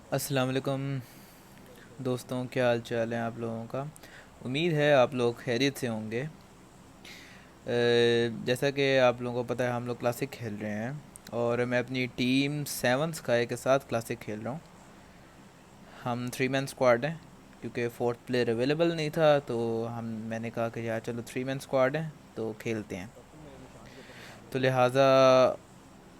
अस्सलाम वालेकुम दोस्तों, क्या हाल चाल है आप लोगों का। उम्मीद है आप लोग खैरियत से होंगे। जैसा कि आप लोगों को पता है, हम लोग क्लासिक खेल रहे हैं और मैं अपनी टीम सेवन स्काई के साथ क्लासिक खेल रहा हूँ। हम थ्री मैन स्क्वाड हैं क्योंकि फोर्थ प्लेयर अवेलेबल नहीं था, तो मैंने कहा कि यार चलो थ्री मैन स्क्वाड है तो खेलते हैं। तो लिहाजा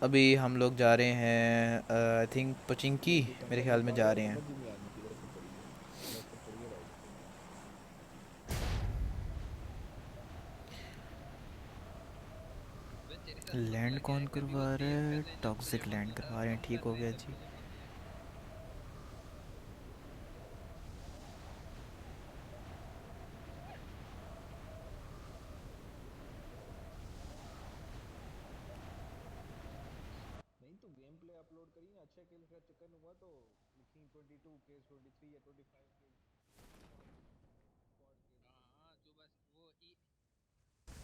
अभी हम लोग जा रहे हैं, आई थिंक पचिंकी मेरे ख्याल में जा रहे हैं। लैंड कौन करवा रहा है? टॉक्सिक लैंड करवा रहे हैं, ठीक हो गया जी।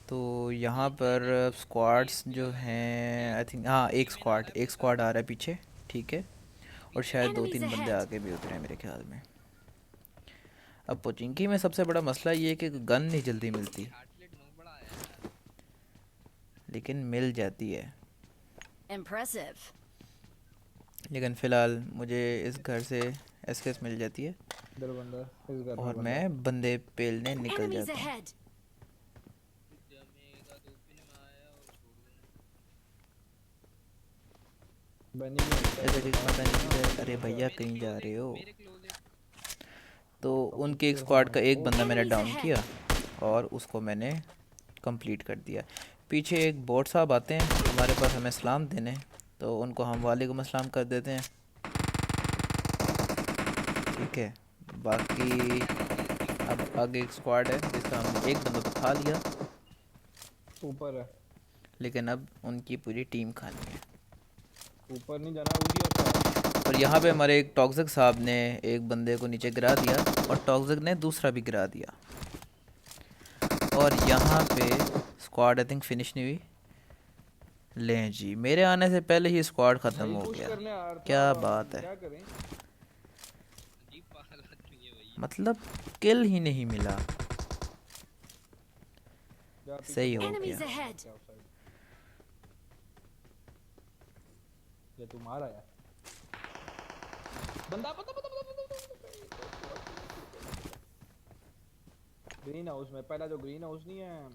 तो यहाँ पर स्क्वाड्स जो हैं, आई थिंक हाँ एक स्क्वाड आ रहा है पीछे, ठीक है। और शायद दो Enemies तीन बंदे ahead! आगे भी उतरे हैं मेरे ख्याल में। अब पोचिंकी में सबसे बड़ा मसला ये है कि गन नहीं जल्दी मिलती, लेकिन मिल जाती है। Impressive. लेकिन फ़िलहाल मुझे इस घर से एसकेस मिल जाती है इधर बंदा है, इस घर में और बंदा है। मैं बंदे पेलने निकल Enemies जाता हूँ। ahead! बनी में उसका ऐसे घर कि था, पता नहीं देखना किधर, बनी अरे में क्या। भैया कहीं जा रहे हो। तो टॉक्सिक उनके एक प्लेयर स्क्वाड हमारे का एक ओ बंदा मैंने Enemies डाउन ahead! किया और उसको मैंने कंप्लीट कर दिया। पीछे एक बोट साहब आते हैं हमारे पास हमें सलाम देने, तो उनको हम वालेकुम अस्सलाम कर देते हैं, ठीक है। बाकी अब आगे एक स्क्वाड है जिसका हमने एक बंदा तो खा लिया, ऊपर है। लेकिन अब उनकी पूरी टीम खानी है। ऊपर नहीं जाना, उड़ी और साइड। और यहाँ पे हमारे एक टॉक्सिक साहब ने एक बंदे को नीचे गिरा दिया और टॉक्सिक ने दूसरा भी गिरा दिया। और यहाँ पे स्क्वाड आई थिंक फिनिश नहीं हुई। लें जी, मेरे आने से पहले ही स्क्वाड ख़त्म भाई हो पुश गया। करने आ रहा था, क्या अब हम बात है, क्या करें। मतलब किल ही नहीं मिला। जा पीछे सही हो बॉट है, गया। Enemies मैं मार ahead! के आउट साइड। ये तू मारा यार। बंदा बंदा बंदा बंदा बंदा ग्रीन हाउस में, पहला जो ग्रीन हाउस नहीं है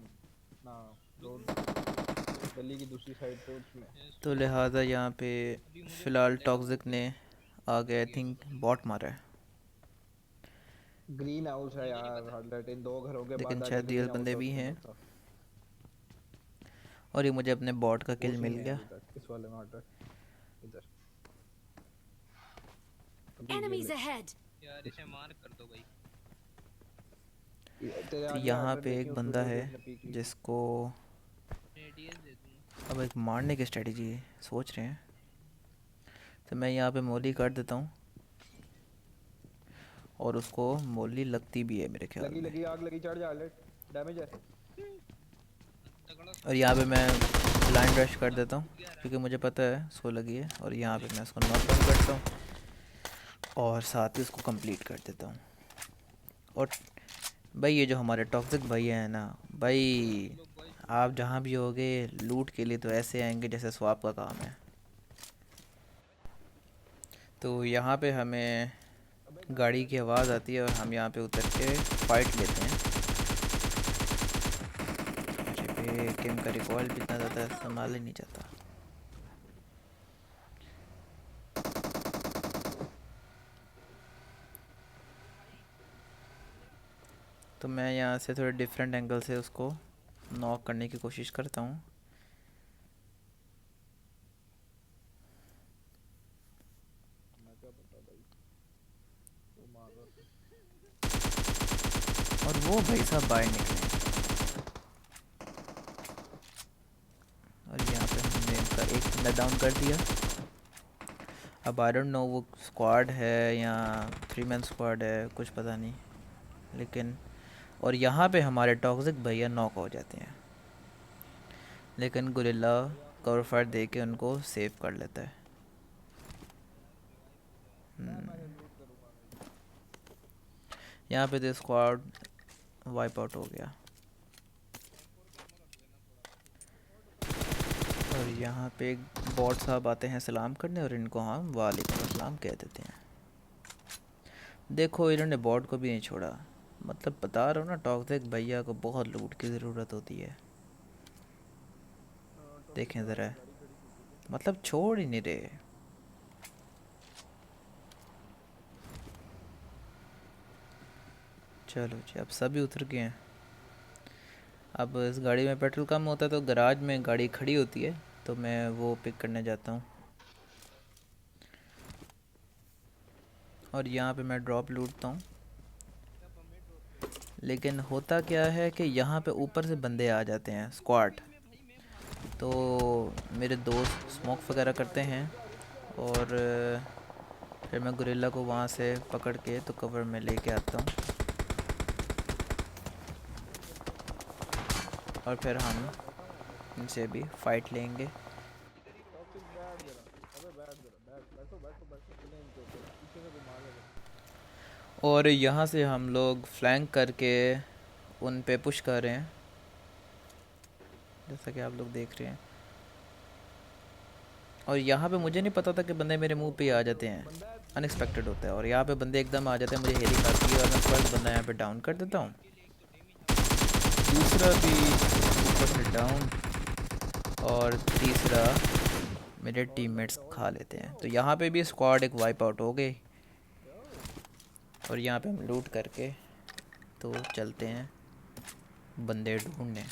ना, रोड गली की दूसरी साइड पे उसमें। तो लिहाजा यहाँ पे फ़िलहाल टॉक्सिक ने आगे आई थिंक बॉट मारा है, ग्रीन हाउस है यार, हंड्रेड इन दो घरों के लेकिन बाद आगे शायद रियल ग्रीन हाउस बंदे है, भी उसके हैं। अंदर था। और ये मुझे अपने बॉट का किल मिल पुशिंग है गया। अभी तक इस वाले में ऑर्डर। इधर अभी ये Enemies ले। ahead! तेरे तो आगे यहाँ ऑर्डर पे देखी, एक उसमें बंदा से है किसी ने पीक ली थी। जिसको अब एक मारने की स्ट्रेटजी सोच रहे हैं, तो मैं यहाँ पे मोली कर देता हूँ और उसको मोली लगती भी है मेरे ख्याल लगी में। लगी आग लगी, चढ़ जा ले। डैमेज है। और यहाँ पे मैं ब्लाइंड रश कर देता हूँ क्योंकि मुझे पता है उसको लगी है, और यहाँ पे मैं उसको नॉक डाउन करता हूँ और साथ ही उसको कंप्लीट कर देता हूँ। और भाई ये जो हमारे टॉक्सिक भाई हैं ना भाई, आप जहाँ भी होगे लूट के लिए तो ऐसे आएंगे जैसे स्वाप का काम है। तो यहाँ पे हमें अबे घर गाड़ी पे की क्या आवाज़ आती है और हम यहाँ पे उतर के फ़ाइट लेते हैं। अरे बे गेम का रिकॉल भी इतना ज़्यादा Let's go! संभाल ही नहीं जाता। तो मैं यहाँ से थोड़े डिफरेंट एंगल से उसको नॉक करने की कोशिश करता हूँ। मैं क्या पता भाई, वो मार रहा था। और वो भाई साहब बाहर निकले और यहाँ पे हमने उनका एक बंदा डाउन कर दिया। अब आई डोंट नो वो स्क्वाड है या थ्री मैन स्क्वाड है, कुछ पता नहीं, लेकिन और यहाँ पे हमारे टॉक्सिक भैया नॉक हो जाते हैं, लेकिन गुरिल्ला कवर फायर दे के उनको सेव कर लेता है। यहाँ पे तो स्क्वाड वाइप आउट हो गया। और यहाँ पे एक बॉट साहब आते हैं सलाम करने और इनको हम वालेकुम अस्सलाम कह देते हैं। देखो इन्होंने बॉट को भी नहीं छोड़ा। मतलब बता रहा हूँ ना, टॉक्सिक भैया को बहुत लूट की ज़रूरत होती है। टॉक्सिक देखें भाई ज़रा, ने गाड़ी खड़ी की थी क्या? मतलब छोड़ ही नहीं रहे। चलो जी, अब सभी उतर गए हैं। अब इस गाड़ी में पेट्रोल कम होता है तो गराज में गाड़ी खड़ी होती है, तो मैं वो पिक करने जाता हूँ। और यहाँ पे मैं ड्रॉप लूटता हूँ। लेकिन होता क्या है कि यहाँ पे ऊपर से बंदे आ जाते हैं, स्क्वाड। तो मेरे दोस्त स्मोक वगैरह करते हैं और फिर मैं गुरिल्ला को वहाँ से पकड़ के तो कवर में लेके आता हूँ। और फिर हम बैठा हूँ मैं। इनसे भी फाइट लेंगे। टॉक्सिक बैठ जरा। अबे बैठ जरा, बैठो बैठो बैठो, प्लेन के ऊपर पीछे से कोई मार लेगा। और यहाँ से हम लोग फ्लैंक करके उन पे पुश कर रहे हैं, जैसा कि आप लोग देख रहे हैं। और यहाँ पे मुझे नहीं पता था कि बंदे मेरे मुंह पे ही आ जाते हैं, बंदा है पीछे अनएक्सपेक्टेड होता है। और यहाँ पे बंदे एकदम आ जाते हैं, मुझे हेलिंग आती है और मैं फर्स्ट बंदा यहाँ पे डाउन कर देता हूँ, दूसरा भी ऊपर से डाउन, और तीसरा मेरे टीममेट्स और खा बैठ लेते हैं। तो जाओ। यहाँ पे भी स्क्वाड एक वाइप आउट हो गई। जाओ। और यहाँ पे हम लूट करके तो चलते हैं बंदे ढूंढने। भाई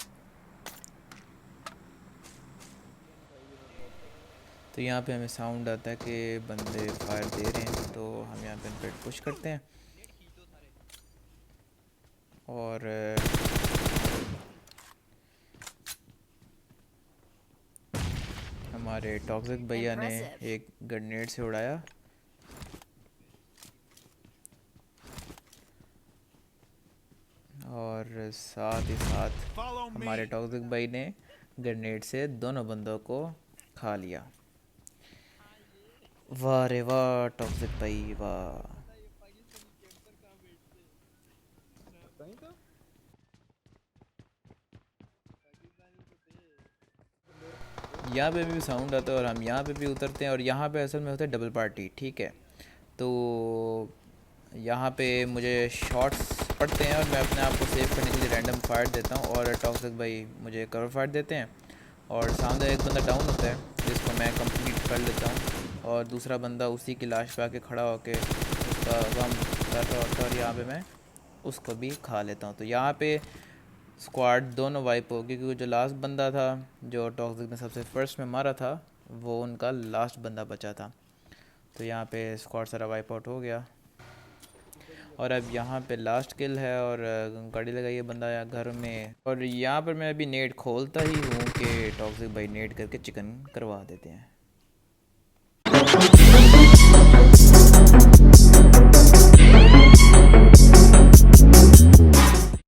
ये मैं ड्रॉप कर रहा तो यहाँ पे हमें साउंड आता है कि बंदे फायर दे रहे हैं, तो हम यहाँ पे इन पे पुश करते हैं। और हमारे टॉक्सिक भैया ने Impressive. एक ग्रेनेड से उड़ाया। और साथ ही साथ हमारे टॉक्सिक भाई ने ग्रेनेड से दोनों बंदों को खा लिया। वाह रे वाह टॉक्सिक भाई वाह। कहीं था। बंदे एक यहाँ पे भी साउंड आता है और हम यहाँ पे भी उतरते हैं। और यहाँ पे असल में होता है डबल पार्टी, ठीक है। तो यहाँ पे मुझे शॉट्स पड़ते हैं और मैं अपने आप को सेव करने के लिए रैंडम फायर देता हूँ और टॉक्सिक भाई मुझे कवर फायर देते हैं। और सामने एक बंदा डाउन होता है जिसको मैं कंप्लीट कर लेता हूँ, और दूसरा बंदा उसी की लाश पे आके खड़ा होके उसका गम कर रहा होता है और यहाँ पे मैं उसको भी खा लेता हूँ। तो यहाँ पे स्क्वाड दोनों वाइप हो गई, क्योंकि जो लास्ट बंदा था जो टॉक्सिक ने सबसे फर्स्ट में मारा था वो उनका लास्ट बंदा बचा था। तो यहाँ पे स्क्वाड सारा वाइप आउट हो गया। इधर ही और अपने अब यहाँ पे लास्ट किल है और गाड़ी लगाई है बंदा या घर में। और यहाँ पर मैं अभी नेट खोलता ही हूँ कि टॉक्सिक भाई नेट करके चिकन करवा देते हैं।